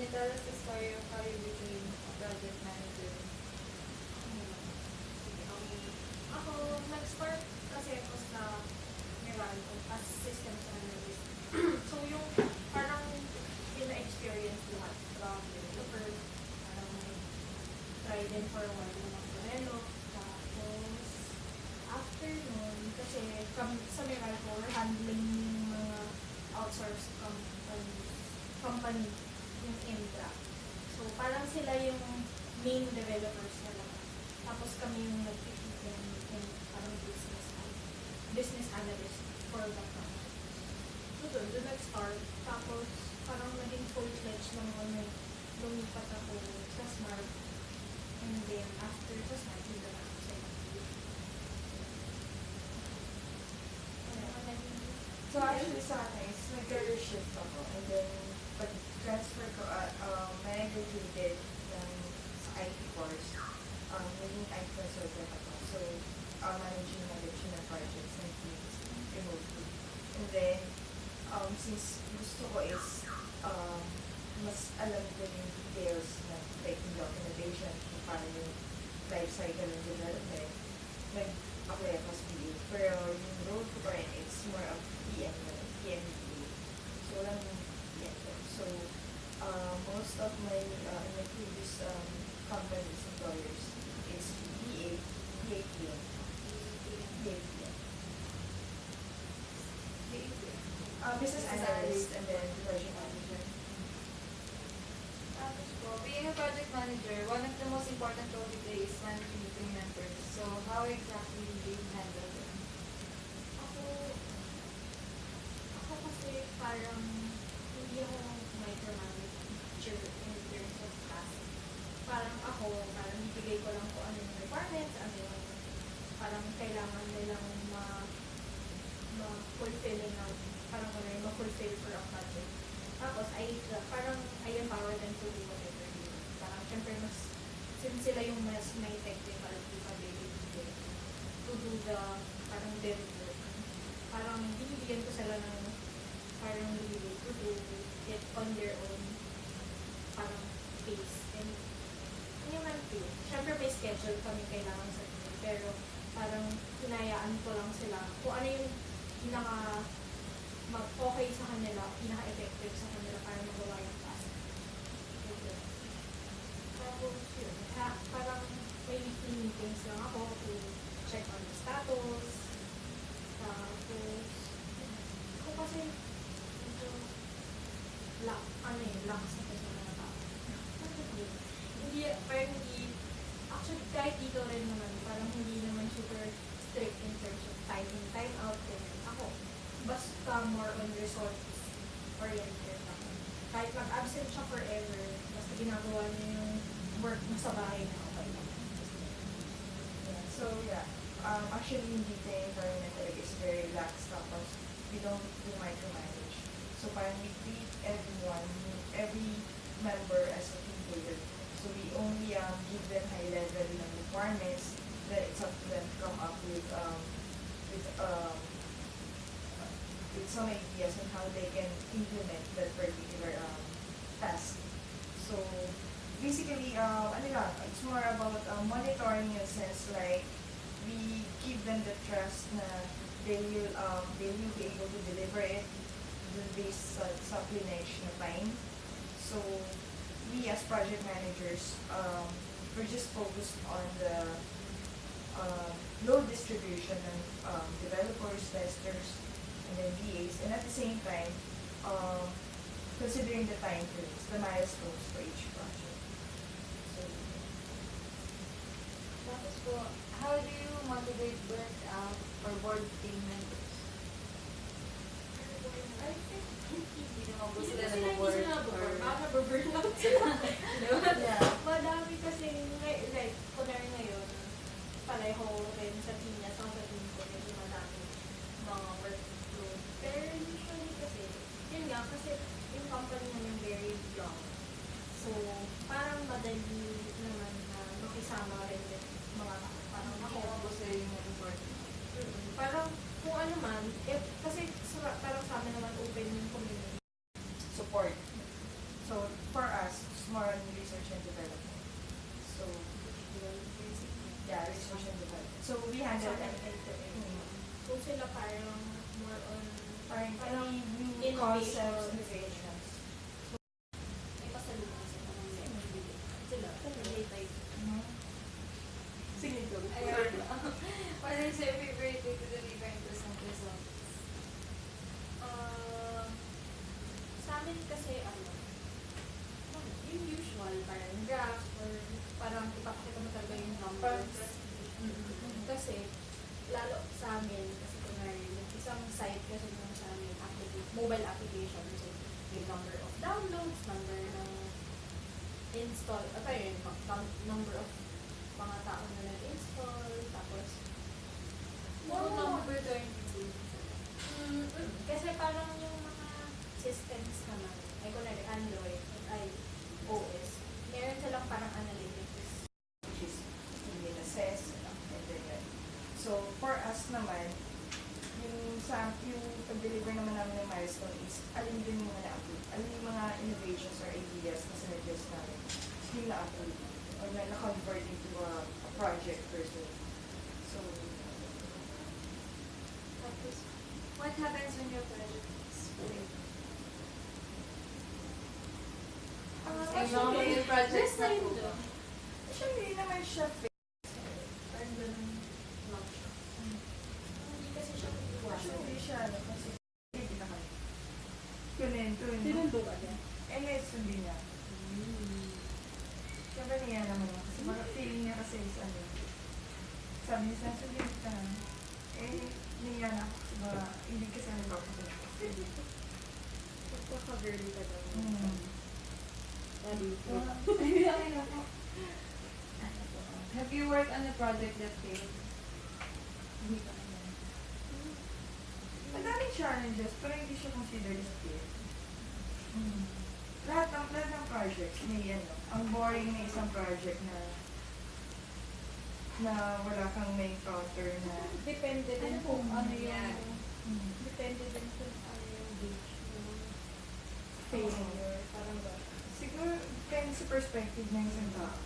you tell us the story of how you became a project manager? Ako, nag-start kasi ako sa Meralco as systems analyst. So yung parang ina-experience lahat from developer, parang may try din for a while yung mag-develop. Tapos, after nun, kasi sa Meralco, we're handling yung mga outsourced company, yung Indra. So, parang sila yung main developers na lang. Tapos kami yung nag-fit in parang business analyst for the company. So, doon nag-start. Tapos, parang naging full-fledged ng lumipat ako sa Smart. And then, after sa Smart, yun na ako sa So actually sa akin is nag-career shift ako and then pag-transfer ko, when I graduated sa IT course, naging IT consultant ako. So, managing management ng projects and teams remotely. And then, since gusto ko is mas alam ko yung details na like yung documentation kung paano yung life cycle ng development, nag-apply ako sa BA. Pero yung role ko pa rin, it's more of PM BA. So, walang PM ko. So, most of my previous companies, employers, is BA, BA PM. Business analyst and then project manager. Tapos po, being a project manager, one of the most important role you play is managing the team members. So, how exactly do you handle them? Ako kasi parang hindi ako micromanager in terms of task. Parang parang ibigay ko lang kung ano yung requirements, ano yung parang kailangan nilang ma-fulfill na, parang ano yung ma-fulfill for a project. Tapos, parang I empower them to do whatever they do. Parang, syempre, since sila yung mas may technical capability to do the, parang their work. Parang, binibigyan ko sila ng parang leeway to do it on their own, parang pace. And, yun naman po. Syempre, may schedule kami kailangan sa team. Pero, parang, hinayaan ko lang sila kung ano yung okay sa kanila, pinaka-effective sa kanila para magawa yung task. Tapos yun, parang may weekly meetings lang ako to check on the status. Tapos, ako kasi medyo lax na kasi mga tao. Actually, kahit dito rin naman, parang hindi naman super strict in terms of time in, time out. Ako, basta more on results oriented ako. Kahit mag-absent siya forever, basta ginagawa niya yung work mo sa bahay na okay lang. Yeah. So yeah, actually yung dito environment talaga is very relaxed, tapos we don't do micromanage. So parang we treat every member as a team player. So we only give them high level ng requirements, then it's up to them to come up with some ideas on how they can implement that particular task. So basically, it's more about monitoring in a sense, like we give them the trust na they will be able to deliver it based sa supplementation na time. So we as project managers, we're just focused on the load distribution of developers, testers, and then VAs, and at the same time, considering the time frames, the milestones for each project. So, Tapos po, how do you motivate burnt out or board team members? I think, Hindi naman po hindi sila sila nag-board nabobor. or... Baka naboburnout sila. yeah. Madami kasi, like, kunwari ngayon, pareho rin sa team niya, sa team ko, medyo madami mga workload. Pero usually kasi, yun nga, kasi yung company naman very young. So, parang madali naman na makisama rin with mga tao. Parang Hindi ako, naman po sila yung nag-board. parang kung ano man, kasi parang sa amin naman open yung community. Support. So for us, it's more on research and development. So yeah, research and development. So we handle everything. So sila parang more on Parang any new innovation. concepts, innovations. May pasalubong sila ng sila. Relate tayo. Sige, go. Ayun. What is your favorite way to deliver and present results? Sa amin kasi yung usual, parang graph or parang ipapakita mo talaga yung numbers. Kasi, lalo sa amin, kasi kunwari, yung isang site kasi naman sa amin, mobile application, so yung number of downloads, number ng install, number of mga tao na nag-install, tapos, Puro number 22. kasi parang yung mga systems naman, ay kunwari Android at iOS, meron silang parang analytics. Which is email assess, and then yun. So, for us naman, yung pag-deliver naman namin ng milestone is, alin din yung mga na-approve, alin yung mga innovations or ideas na sinuggest namin, yung na-approve, or na-convert into a project per se. So, Tapos, What happens when your project is failed? Example, yung project na po. actually, hindi naman siya parang ganun lang siya. Hindi kasi siya Actually, mag-iwasan. hindi siya, kasi hindi na kami. Kunin. Sinundo ka din? Eh, may sundi niya. Siyempre niya naman ako. Kasi mga feeling niya kasi is sabi niya, sundi ka. Eh, niya na ako. Kasi mga, hindi kasi ano ba ako. Pagkaka-girly ka daw. Have you worked on a project that failed? Hindi pa naman. Ang daming challenges, pero hindi siya considered as fail. Lahat ng projects, may ang boring na isang project na wala kang may encounter na Depende din kung ano Yeah. yung, depende din kung ano yung gauge ng failure. Parang ba? siguro depende sa perspective ng isang tao.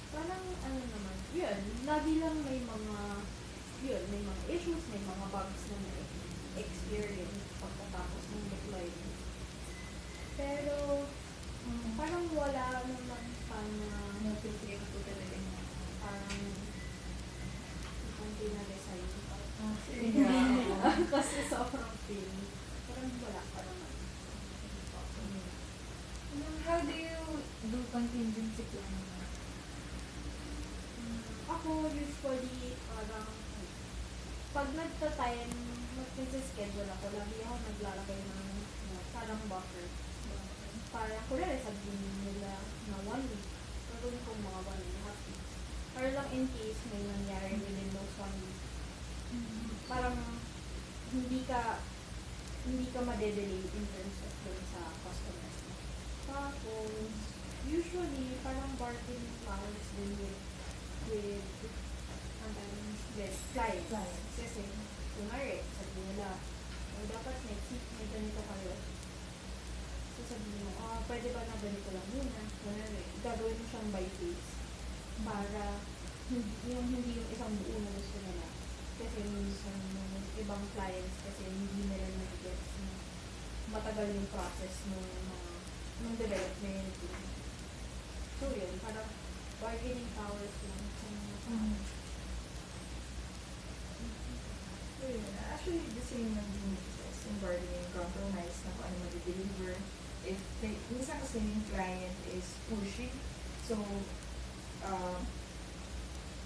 Parang ano naman, yun, lagi lang may mga issues, may mga bugs na na-experience pagkatapos ng deployment. Pero, parang wala naman pa na Napipili ko talaga na. parang kung pinadesign pa. Sige. Kasi sobrang pain. Parang wala pa naman. How do you do contingency planning? Ako usually parang pag nagta-time, nag-schedule ako, lagi ako naglalagay ng parang buffer. Para kunwari sabihin nila na 1 week, gagawin ko mga 1.5 weeks. Para lang in case may nangyari within those 1 week. Parang hindi ka madedelay in terms of dun sa customers mo. Tapos, usually, parang bargaining powers din with clients. Kasi, kunwari, sabihin nila, dapat next week may ganito kayo. So, sabihin mo, pwede ba na ganito lang muna? Kunwari, gagawin mo siyang by phase. Para, hindi yung isang buo na gusto nila. Kasi minsan yung ibang clients kasi hindi nila nag-gets na matagal yung process ng development. So, yun, parang bargaining powers lang sa mga tao. So, yun. Actually, the same ng business. Yung bargaining compromise na kung ano mag-deliver. If minsan kasi yung client is pushy. So,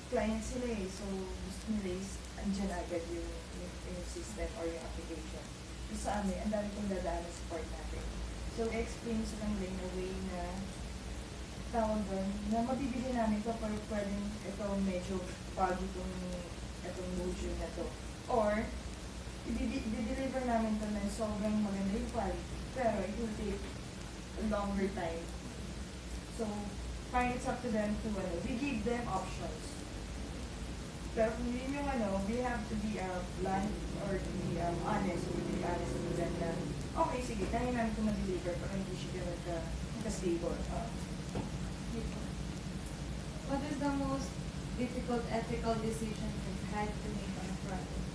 client sila eh. So, gusto nila is andyan agad yung system or yung application. So, sa amin, ang dami kong dadaanan sa part natin. So, explain sa kanila in a way na tawag doon, na mabibili namin ito pero pwedeng ito medyo bago itong module na to. Or, i-deliver namin ito na sobrang maganda yung quality. Pero, it will take a longer time. So, parang it's up to them to, we give them options. Pero kung yun yung we have to be blunt or to be honest with them na, okay, sige, kaya namin kung ma-deliver pero hindi siya ganun ka-stable. What is the most difficult ethical decision you've had to make on a project?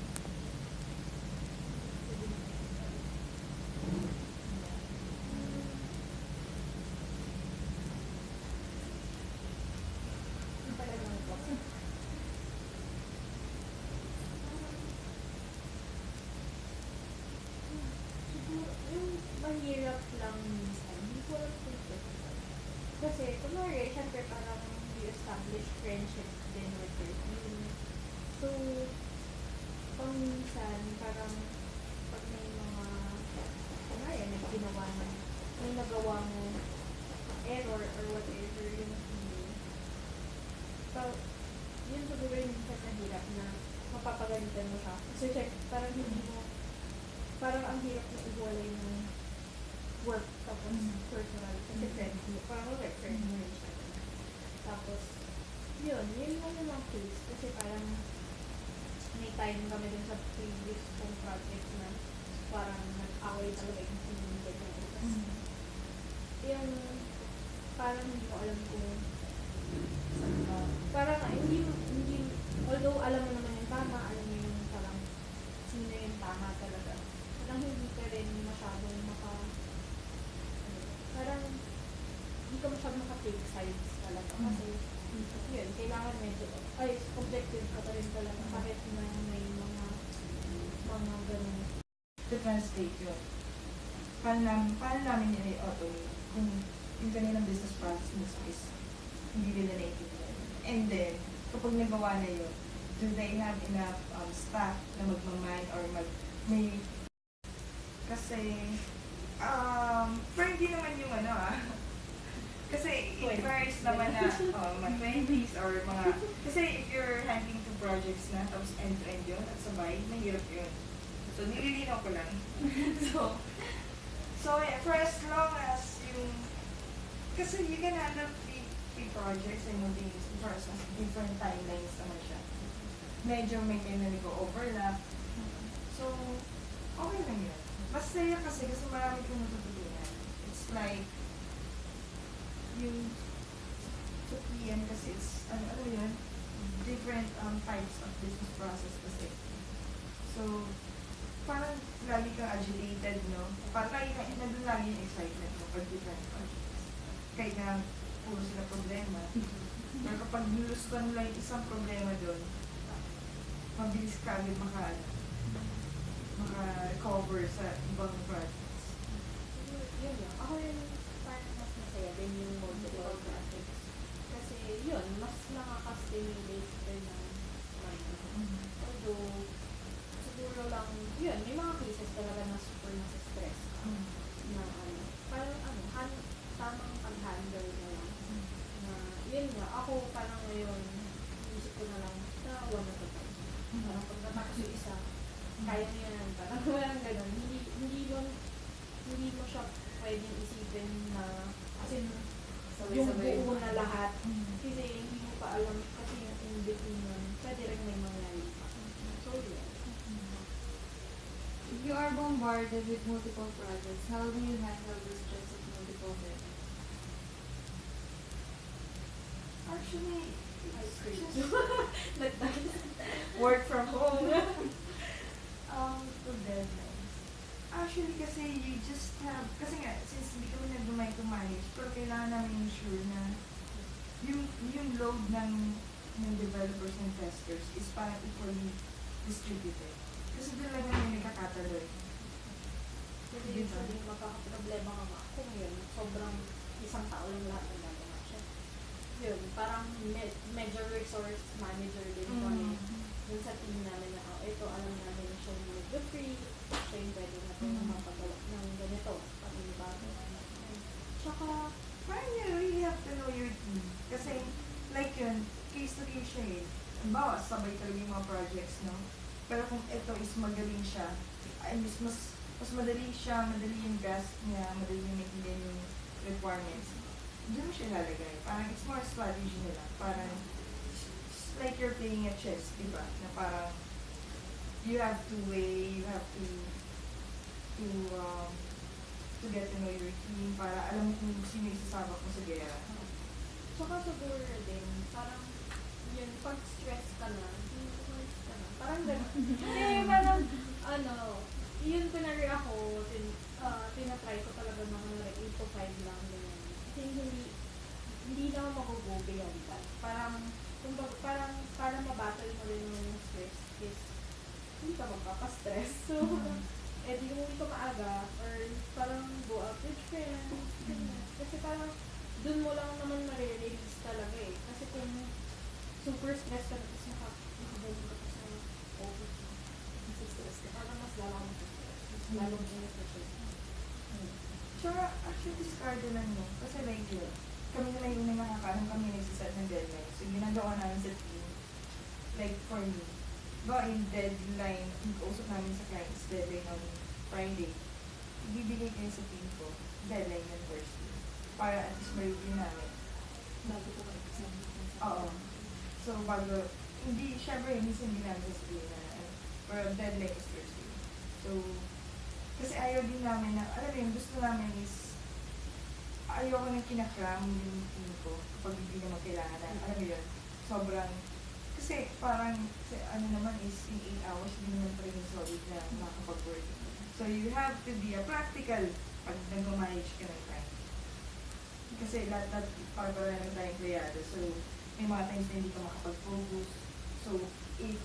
Yung pala naman po. Siguro, yung mahirap lang minsan, hindi ko alam kung ito. Kasi, kunwari, syempre parang you establish friendship din with your team. So, pang minsan, parang pag may mga, kunwari, may ginawa na, may nagawa mo error or whatever yung team. So, yun siguro yung minsan nahirap na mapapagalitan mo siya. Kasi check, parang hindi mo, parang ang hirap na iwalay ng work tapos personal. Kasi friends mo, parang like friends mo rin siya. Tapos, yun lang yung mga case. Kasi parang may time kami dun sa previous kong project na parang nag-away talaga yung team nila. Tapos, yung parang hindi ko alam kung parang hindi, although alam mo naman yung tama, alam mo yung parang sino yung tama talaga. Parang hindi ka rin masyadong parang hindi ka masyadong maka-take sides talaga. Kasi, yun, kailangan medyo, objective ka pa rin talaga kahit na may mga ganun. To translate yun, paano namin yun i-automate kung yung kanilang business process mismo is hindi nila naintindihan. And then, kapag nagawa na yun, do they have enough staff na magmamind or may kasi pero hindi naman yung kasi it varies naman na mga 20s or mga kasi if you're handling 2 projects na tapos end-to-end yun at sabay, mahirap yun. So, nililinaw ko lang. so yeah, for as long as yung kasi you can handle 3 projects and yung for as long as different timelines naman siya. Medyo may kanya nag-overlap. So, okay lang yun. Masaya kasi marami kong natututunan. It's like, yung sa PM kasi it's, ano yun, different types of business process kasi. So, parang lagi kang agitated, no? Parang nandun lagi yung excitement mo pag different projects. Kahit na puro sila problema. Pero kapag niluskan lang isang problema doon, mabilis ka agad maka-recover sa ibang projects. Yun lang. Ako yung parang mas masaya din yung multiple projects. Kasi yun, mas nakaka-stimulate din ng mind. Although, siguro lang, yun, may mga cases talaga na super nasa-stress ka. Na parang tamang pag-handle na lang. Na, yun nga, ako parang ngayon, isip ko na lang, na one at a time. Parang pag natapos yung isa, kaya niya yan. Parang walang ganun. Hindi mo siya pwedeng isipin na, kasi yung buo na lahat. Kasi hindi mo pa alam, kasi yung in-between nun, pwede rin may mangyari pa. So, yeah. If you are bombarded with multiple projects, how do you handle the stress of multiple deadlines? Actually, Ice cream. just work from home. To deadlines. Actually, kasi you just have, kasi nga, since hindi kami nag-micromanage, pero kailangan namin ensure na yung load ng developers and testers is parang equally distributed. Kasi doon lang namin nagkakataloy. Kasi usually magkakaproblema ka nga kung yun, sobrang isang tao lang lahat ng gagawa siya. Yun, parang medyo resource manager din kami. Dun sa team namin na, ito alam namin siya yung mag-free, siya yung pwede natin mapagawa ng ganito, pag-bago. Tsaka, Parang you really have to know your team. Kasi, like yun, case to case siya eh. Halimbawa, sabay talaga yung mga projects, no? Pero kung ito is magaling siya, ay mas madali siya, madali yung grasp niya, madali yung maintindihan yung requirements. Diyan mo siya lalagay. Parang it's more strategy nila. Parang, it's like you're playing a chess, di ba? Na parang, you have to weigh, you have to to get to know your team, para alam mo kung sino yung sasabak mo sa gera. Tsaka siguro din, parang yun, pag stress ka na, parang gano'n. Kasi parang, yun kunwari ako, tinatry ko talaga mga like 8 to 5 lang, ganyan. Kasi hindi naman mag-go beyond that. Parang, kumbaga, para mabattle mo rin yung stress is, hindi ka magpapastress. So, di umuwi ka maaga, or parang go out with friends, ganyan. Kasi parang, dun mo lang naman ma-release talaga eh. Kasi kung super stress ka na, tapos nakabalik ka pa sa office, mas stress ka, parang mas lalong stress. Mas lalong inefficient. Tsaka, actually, discard lang mo. Kasi like yun, kami na yung nakakaanong kami nagsiset ng deadline. So, ginagawa namin sa team, like for me, ba yung deadline, nag-usap namin sa clients, deadline on Friday. Ibibigay kayo sa team ko, deadline ng Thursday. Para at least ma-review namin. Bago ko exam. Oo. So, bago, hindi, syempre, minsan hindi namin sasabihin na, pero deadline is Thursday. So, kasi ayaw din namin na, alam mo yun, gusto namin is, ayoko nang kinakram yung team ko kapag hindi naman kailangan na, alam mo yun, sobrang, kasi parang, kasi ano naman is, in 8 hours, hindi naman pa rin solid na makakapag-work. So, you have to be a practical pag nag-manage ka ng time. Kasi lahat para ng tayong empleyado. So, may mga times na hindi ka makapag-focus. So, if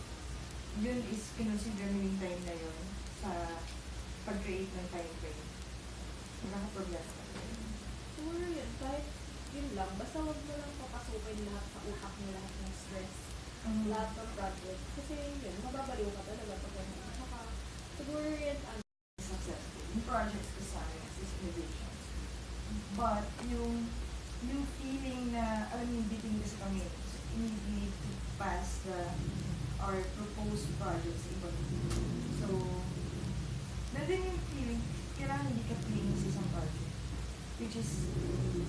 yun is consider mo yung time na yun sa pag-create ng time frame, makakaproblema ka. Siguro yun, kahit yun lang, basta wag mo lang papasukin lahat sa utak mo, lahat ng stress, lahat ng project. Kasi yun, mababaliw ka talaga pag gano'n. Saka, siguro yun, Successful. Yung projects ko sa akin is innovations. But yung feeling na, alam mo yung bitin kasi kami, so we need to pass our proposed projects sa ibang team. So, nandun yung feeling, kailangan hindi ka playing sa isang project. Which is,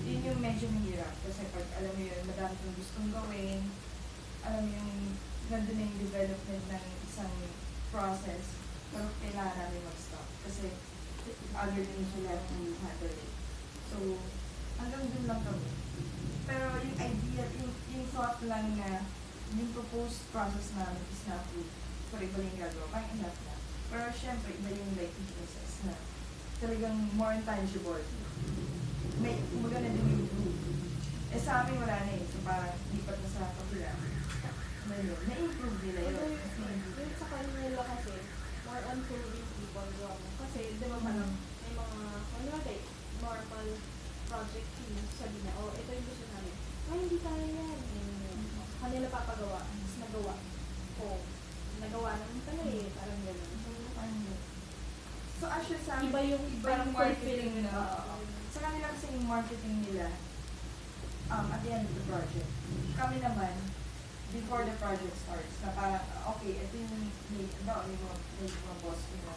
yun yung medyo mahirap. Kasi pag alam mo yun, madami kang gustong gawin, alam mo yung, nandun na yung development ng isang process, pero kailangan namin mag-stop. Kasi, other things will have to handle it. So, hanggang dun lang kami. Pero yung idea, yung thought lang na yung proposed process namin is not good. For iba yung gagawa, parang enough na. Pero syempre, iba yung like process na talagang more intangible. May, kumbaga na din yung group. Eh sa amin wala na eh. So parang lipat na sa program. Na-improve nila yun. Yun sa kanila kasi, more on proving people wrong. Kasi, di ba parang may mga, like, normal project teams, sabi na, oh, ito yung gusto namin. Ay, hindi kaya yan. Kanila papagawa, tapos nagawa. O, nagawa naman pala eh, parang gano'n. So actually sa amin, Iba yung parang marketing fulfilling nila. Sa kanila kasi yung marketing nila, at the end of the project. Kami naman, before the project starts, na parang, okay, ito yung may mga boss ko na,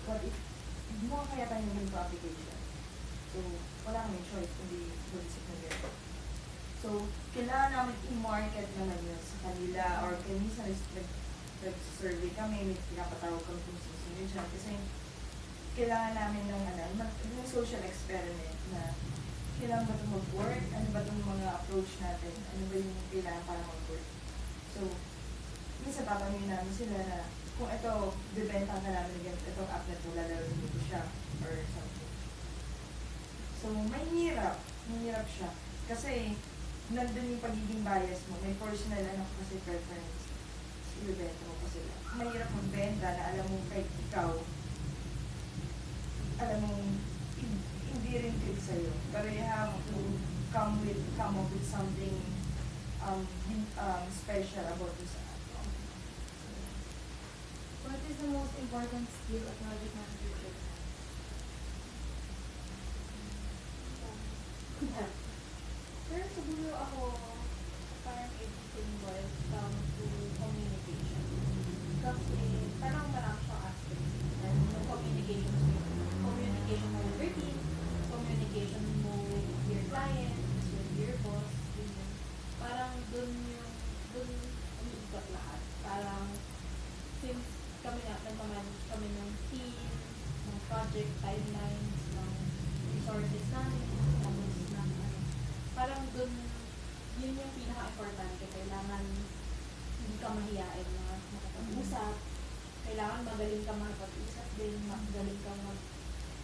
what if, hindi mo kaya tayo yung application. So, wala kami choice kundi mag-isip na gano'n. So, kailangan namin i-market naman yun sa kanila or kaya minsan nag-survey kami, may pinapatawag kami kung sino dyan. Kasi kailangan namin ng social experiment na kailangan ba itong mag-work? Ano ba itong mga approach natin? Ano ba yung kailangan para mag-work? So, minsan tatanungin namin sila na kung ito, bibenta na namin against itong app na ito, lalawin dito siya or something. So, mahirap siya. Kasi, nandun yung pagiging bias mo. May personal kasi preference. Ibibenta mo pa sila. Mahirap magbenta na alam mo kahit ikaw, alam mo, hindi rin click sa'yo. Pero you have to come up with something special about this app. What is the most important skill a project manager should have? Pero siguro ako, parang everything boils down to communication. Kasi parang marami siyang aspects. And yung communication mo with your team, communication mo with your clients, with your boss, ganyan. Parang dun umiikot lahat. Parang since kami nagmamanage kami ng team, ng project, timelines, ng yun yung pinaka-importante. Kailangan hindi ka mahiyain na makapag-usap. Kailangan magaling ka makapag-usap din, magaling ka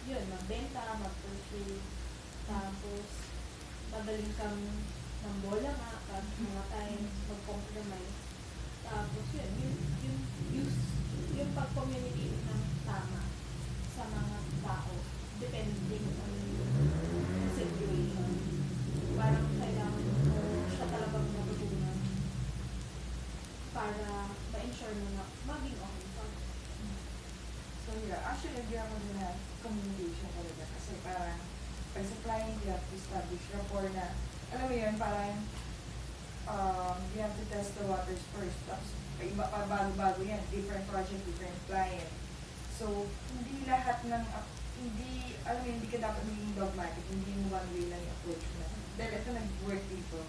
magbenta, mag-pursue. Tapos, magaling kang nambola nga, pag mga times, mag-compromise. Tapos yung pag-communicate ng tama sa mga tao, depending on the situation. Parang kailangan mo siya talagang matutunan para ma-ensure mo na maging okay ka. So yeah, actually agree ako din na communication talaga kasi parang pag sa client you have to establish rapport na, alam mo yun, parang you have to test the waters first. Tapos iba pa bago-bago yan, different project, different client. So hindi lahat ng hindi, alam mo, hindi ka dapat maging dogmatic, hindi mo one way lang yung approach mo na. Dahil ito nag-work dito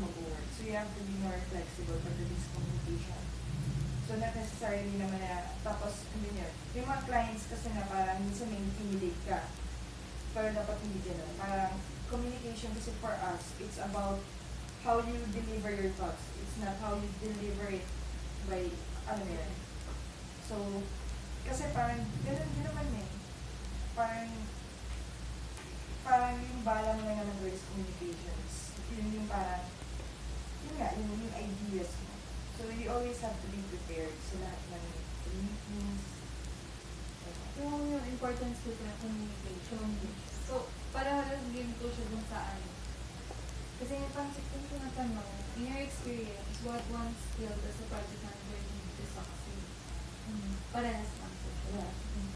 mag-work. So you have to be more flexible pagdating sa communication. So not necessarily naman na, tapos, hindi yun. Yung mga clients kasi na parang minsan may intimidate ka. Pero dapat hindi gano'n. Parang communication kasi for us, it's about how you deliver your thoughts. It's not how you deliver it by, ano yun. So, kasi parang, gano'n din naman eh. Parang yung bala mo na naman is communications. Yun yung parang, yun nga, yung ideas mo. So, you always have to be prepared sa lahat ng meetings. Yung importance ko sa communication. So, para halos game ko siya dun sa ano. Kasi may pansin ko na tanong, in your experience, what one skill does a project manager need to succeed? Parehas lang siya. Yeah.